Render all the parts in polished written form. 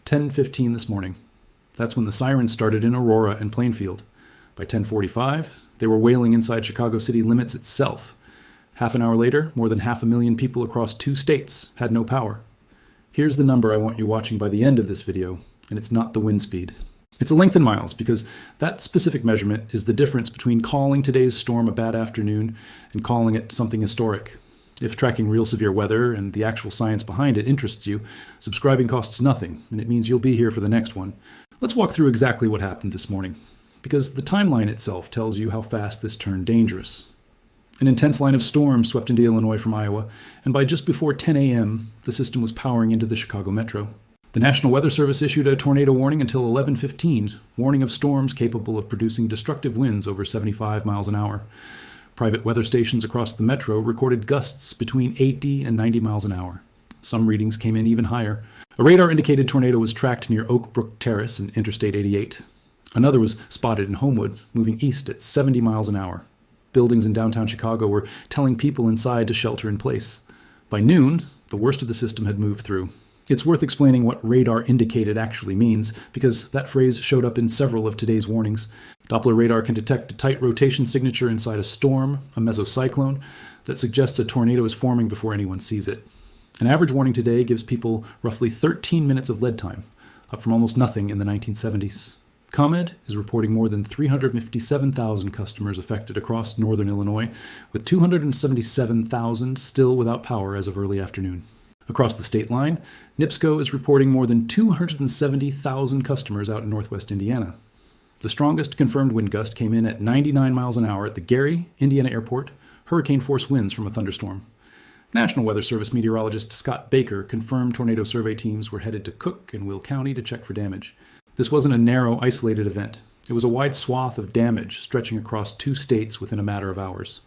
10:15 this morning. That's when the sirens started in Aurora and Plainfield. By 10:45, they were wailing inside Chicago city limits itself. Half an hour later, more than 500,000 people across 2 states had no power. Here's the number I want you watching by the end of this video, and it's not the wind speed. It's a length in miles because that specific measurement is the difference between calling today's storm a bad afternoon and calling it something historic. If tracking real severe weather and the actual science behind it interests you, subscribing costs nothing, and it means you'll be here for the next one. Let's walk through exactly what happened this morning, because the timeline itself tells you how fast this turned dangerous. An intense line of storms swept into Illinois from Iowa, and by just before 10 a.m., the system was powering into the Chicago metro. The National Weather Service issued a tornado warning until 11:15, warning of storms capable of producing destructive winds over 75 miles an hour. Private weather stations across the metro recorded gusts between 80 and 90 miles an hour. Some readings came in even higher. A radar-indicated tornado was tracked near Oak Brook Terrace and Interstate 88. Another was spotted in Homewood, moving east at 70 miles an hour. Buildings in downtown Chicago were telling people inside to shelter in place. By noon, the worst of the system had moved through. It's worth explaining what radar indicated actually means, because that phrase showed up in several of today's warnings. Doppler radar can detect a tight rotation signature inside a storm, a mesocyclone, that suggests a tornado is forming before anyone sees it. An average warning today gives people roughly 13 minutes of lead time, up from almost nothing in the 1970s. ComEd is reporting more than 357,000 customers affected across northern Illinois, with 277,000 still without power as of early afternoon. Across the state line, NIPSCO is reporting more than 270,000 customers out in northwest Indiana. The strongest confirmed wind gust came in at 99 miles an hour at the Gary, Indiana airport, hurricane-force winds from a thunderstorm. National Weather Service meteorologist Scott Baker confirmed tornado survey teams were headed to Cook and Will County to check for damage. This wasn't a narrow, isolated event. It was a wide swath of damage stretching across 2 states within a matter of hours.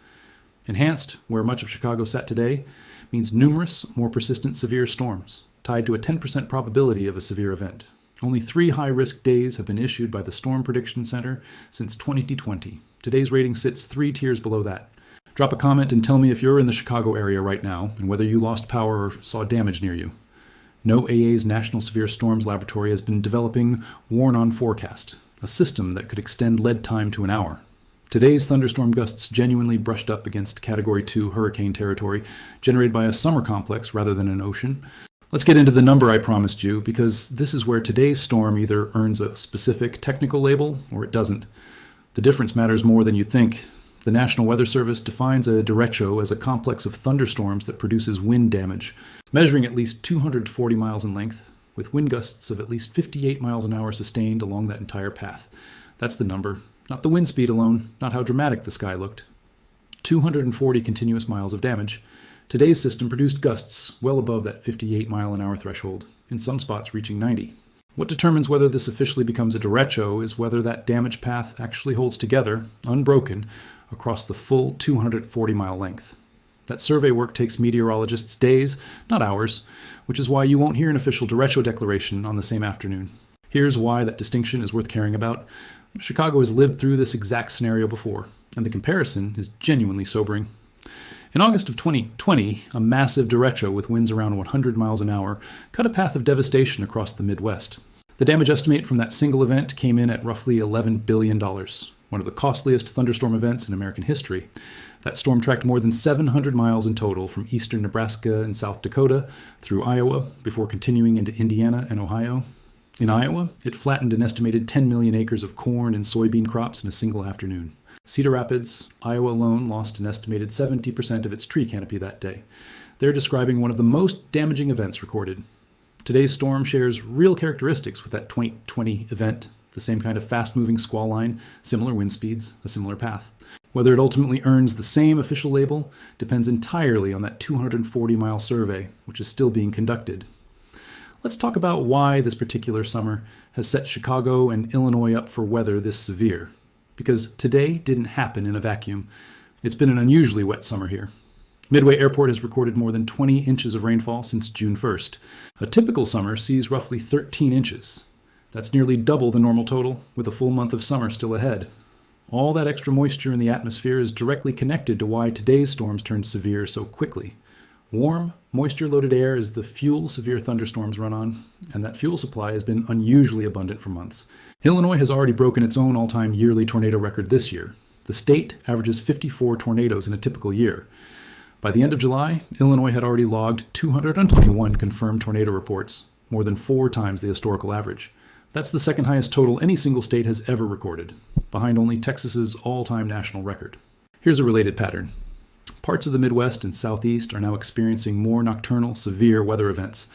Enhanced, where much of Chicago sat today, means numerous, more persistent severe storms, tied to a 10% probability of a severe event. Only 3 high-risk days have been issued by the Storm Prediction Center since 2020. Today's rating sits 3 tiers below that. Drop a comment and tell me if you're in the Chicago area right now and whether you lost power or saw damage near you. NOAA's National Severe Storms Laboratory has been developing Warn-On Forecast, a system that could extend lead time to an hour. Today's thunderstorm gusts genuinely brushed up against Category 2 hurricane territory, generated by a summer complex rather than an ocean. Let's get into the number I promised you, because this is where today's storm either earns a specific technical label or it doesn't. The difference matters more than you think. The National Weather Service defines a derecho as a complex of thunderstorms that produces wind damage, measuring at least 240 miles in length, with wind gusts of at least 58 miles an hour sustained along that entire path. That's the number. Not the wind speed alone, not how dramatic the sky looked. 240 continuous miles of damage. Today's system produced gusts well above that 58 mile an hour threshold, in some spots reaching 90. What determines whether this officially becomes a derecho is whether that damage path actually holds together, unbroken, across the full 240 mile length. That survey work takes meteorologists days, not hours, which is why you won't hear an official derecho declaration on the same afternoon. Here's why that distinction is worth caring about. Chicago has lived through this exact scenario before, and the comparison is genuinely sobering. In August of 2020, a massive derecho with winds around 100 miles an hour cut a path of devastation across the Midwest. The damage estimate from that single event came in at roughly $11 billion, one of the costliest thunderstorm events in American history. That storm tracked more than 700 miles in total from eastern Nebraska and South Dakota through Iowa before continuing into Indiana and Ohio. In Iowa, it flattened an estimated 10 million acres of corn and soybean crops in a single afternoon. Cedar Rapids, Iowa alone lost an estimated 70% of its tree canopy that day. They're describing one of the most damaging events recorded. Today's storm shares real characteristics with that 2020 event, the same kind of fast-moving squall line, similar wind speeds, a similar path. Whether it ultimately earns the same official label depends entirely on that 240-mile survey, which is still being conducted. Let's talk about why this particular summer has set Chicago and Illinois up for weather this severe. Because today didn't happen in a vacuum. It's been an unusually wet summer here. Midway Airport has recorded more than 20 inches of rainfall since June 1st. A typical summer sees roughly 13 inches. That's nearly double the normal total, with a full month of summer still ahead. All that extra moisture in the atmosphere is directly connected to why today's storms turned severe so quickly. Warm, moisture-loaded air is the fuel severe thunderstorms run on, and that fuel supply has been unusually abundant for months. Illinois has already broken its own all-time yearly tornado record this year. The state averages 54 tornadoes in a typical year. By the end of July, Illinois had already logged 221 confirmed tornado reports, more than 4 times the historical average. That's the second highest total any single state has ever recorded, behind only Texas's all-time national record. Here's a related pattern. Parts of the Midwest and Southeast are now experiencing more nocturnal, severe weather events.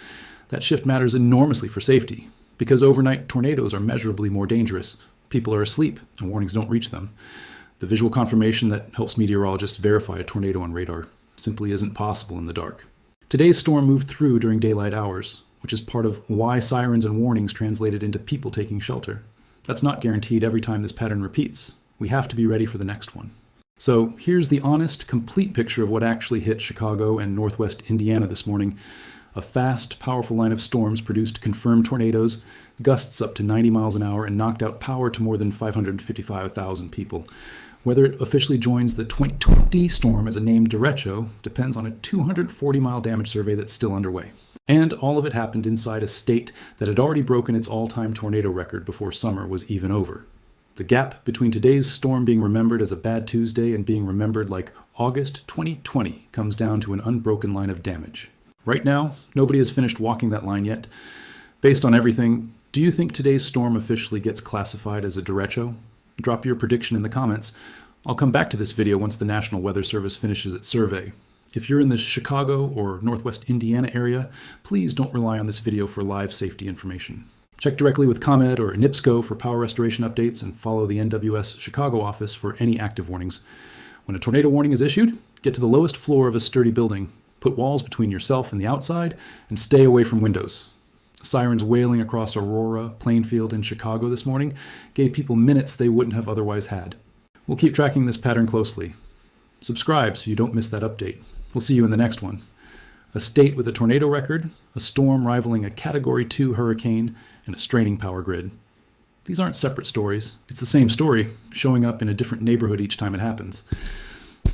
That shift matters enormously for safety, because overnight tornadoes are measurably more dangerous. People are asleep, and warnings don't reach them. The visual confirmation that helps meteorologists verify a tornado on radar simply isn't possible in the dark. Today's storm moved through during daylight hours, which is part of why sirens and warnings translated into people taking shelter. That's not guaranteed every time this pattern repeats. We have to be ready for the next one. So here's the honest, complete picture of what actually hit Chicago and northwest Indiana this morning. A fast, powerful line of storms produced confirmed tornadoes, gusts up to 90 miles an hour, and knocked out power to more than 555,000 people. Whether it officially joins the 2020 storm as a named derecho depends on a 240-mile damage survey that's still underway. And all of it happened inside a state that had already broken its all-time tornado record before summer was even over. The gap between today's storm being remembered as a bad Tuesday and being remembered like August 2020 comes down to an unbroken line of damage. Right now, nobody has finished walking that line yet. Based on everything, do you think today's storm officially gets classified as a derecho? Drop your prediction in the comments. I'll come back to this video once the National Weather Service finishes its survey. If you're in the Chicago or Northwest Indiana area, please don't rely on this video for live safety information. Check directly with ComEd or NIPSCO for power restoration updates and follow the NWS Chicago office for any active warnings. When a tornado warning is issued, get to the lowest floor of a sturdy building, put walls between yourself and the outside, and stay away from windows. Sirens wailing across Aurora, Plainfield, and Chicago this morning gave people minutes they wouldn't have otherwise had. We'll keep tracking this pattern closely. Subscribe so you don't miss that update. We'll see you in the next one. A state with a tornado record, a storm rivaling a Category 2 hurricane, and a straining power grid. These aren't separate stories. It's the same story, showing up in a different neighborhood each time it happens.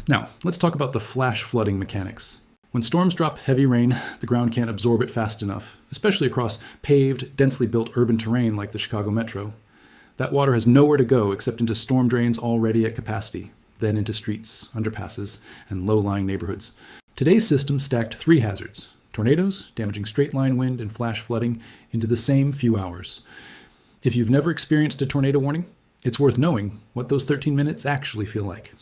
Now, let's talk about the flash flooding mechanics. When storms drop heavy rain, the ground can't absorb it fast enough, especially across paved, densely built urban terrain like the Chicago Metro. That water has nowhere to go except into storm drains already at capacity, then into streets, underpasses, and low-lying neighborhoods. Today's system stacked 3 hazards: tornadoes, damaging straight-line wind, and flash flooding into the same few hours. If you've never experienced a tornado warning, it's worth knowing what those 13 minutes actually feel like.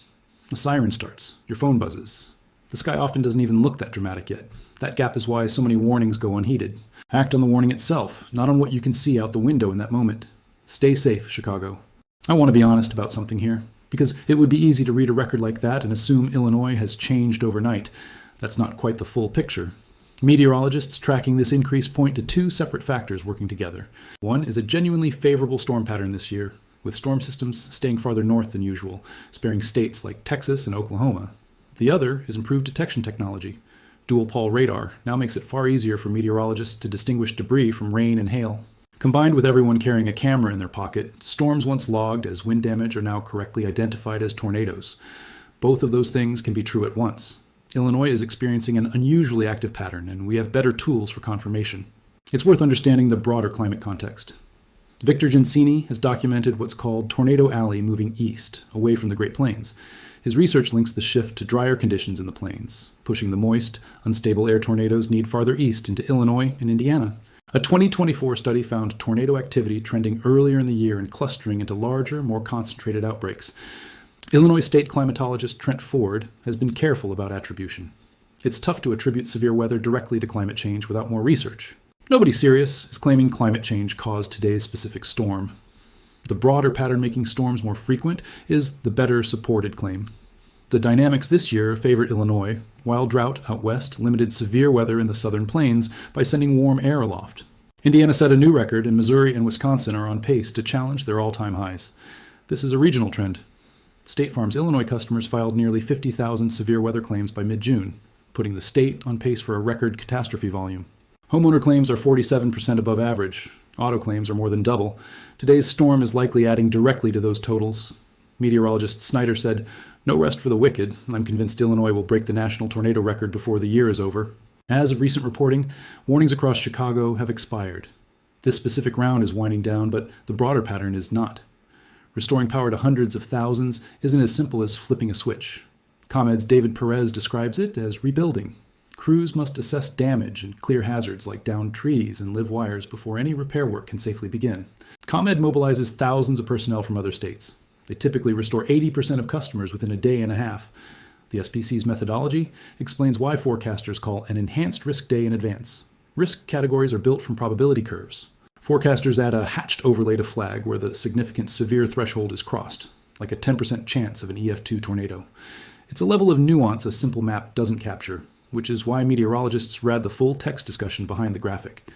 A siren starts, your phone buzzes. The sky often doesn't even look that dramatic yet. That gap is why so many warnings go unheeded. Act on the warning itself, not on what you can see out the window in that moment. Stay safe, Chicago. I want to be honest about something here, because it would be easy to read a record like that and assume Illinois has changed overnight. That's not quite the full picture. Meteorologists tracking this increase point to 2 separate factors working together. One is a genuinely favorable storm pattern this year, with storm systems staying farther north than usual, sparing states like Texas and Oklahoma. The other is improved detection technology. Dual-pol radar now makes it far easier for meteorologists to distinguish debris from rain and hail. Combined with everyone carrying a camera in their pocket, storms once logged as wind damage are now correctly identified as tornadoes. Both of those things can be true at once. Illinois is experiencing an unusually active pattern, and we have better tools for confirmation. It's worth understanding the broader climate context. Victor Gensini has documented what's called Tornado Alley moving east, away from the Great Plains. His research links the shift to drier conditions in the plains, pushing the moist, unstable air tornadoes need farther east into Illinois and Indiana. A 2024 study found tornado activity trending earlier in the year and clustering into larger, more concentrated outbreaks. Illinois state climatologist Trent Ford has been careful about attribution. It's tough to attribute severe weather directly to climate change without more research. Nobody serious is claiming climate change caused today's specific storm. The broader pattern making storms more frequent is the better supported claim. The dynamics this year favored Illinois, while drought out west limited severe weather in the southern plains by sending warm air aloft. Indiana set a new record, and Missouri and Wisconsin are on pace to challenge their all-time highs. This is a regional trend. State Farm's Illinois customers filed nearly 50,000 severe weather claims by mid-June, putting the state on pace for a record catastrophe volume. Homeowner claims are 47% above average. Auto claims are more than double. Today's storm is likely adding directly to those totals. Meteorologist Snyder said, No rest for the wicked. I'm convinced Illinois will break the national tornado record before the year is over. As of recent reporting, warnings across Chicago have expired. This specific round is winding down, but the broader pattern is not. Restoring power to hundreds of thousands isn't as simple as flipping a switch. ComEd's David Perez describes it as rebuilding. Crews must assess damage and clear hazards like downed trees and live wires before any repair work can safely begin. ComEd mobilizes thousands of personnel from other states. They typically restore 80% of customers within a day and a half. The SPC's methodology explains why forecasters call an enhanced risk day in advance. Risk categories are built from probability curves. Forecasters add a hatched overlay to flag where the significant severe threshold is crossed, like a 10% chance of an EF2 tornado. It's a level of nuance a simple map doesn't capture, which is why meteorologists read the full text discussion behind the graphic.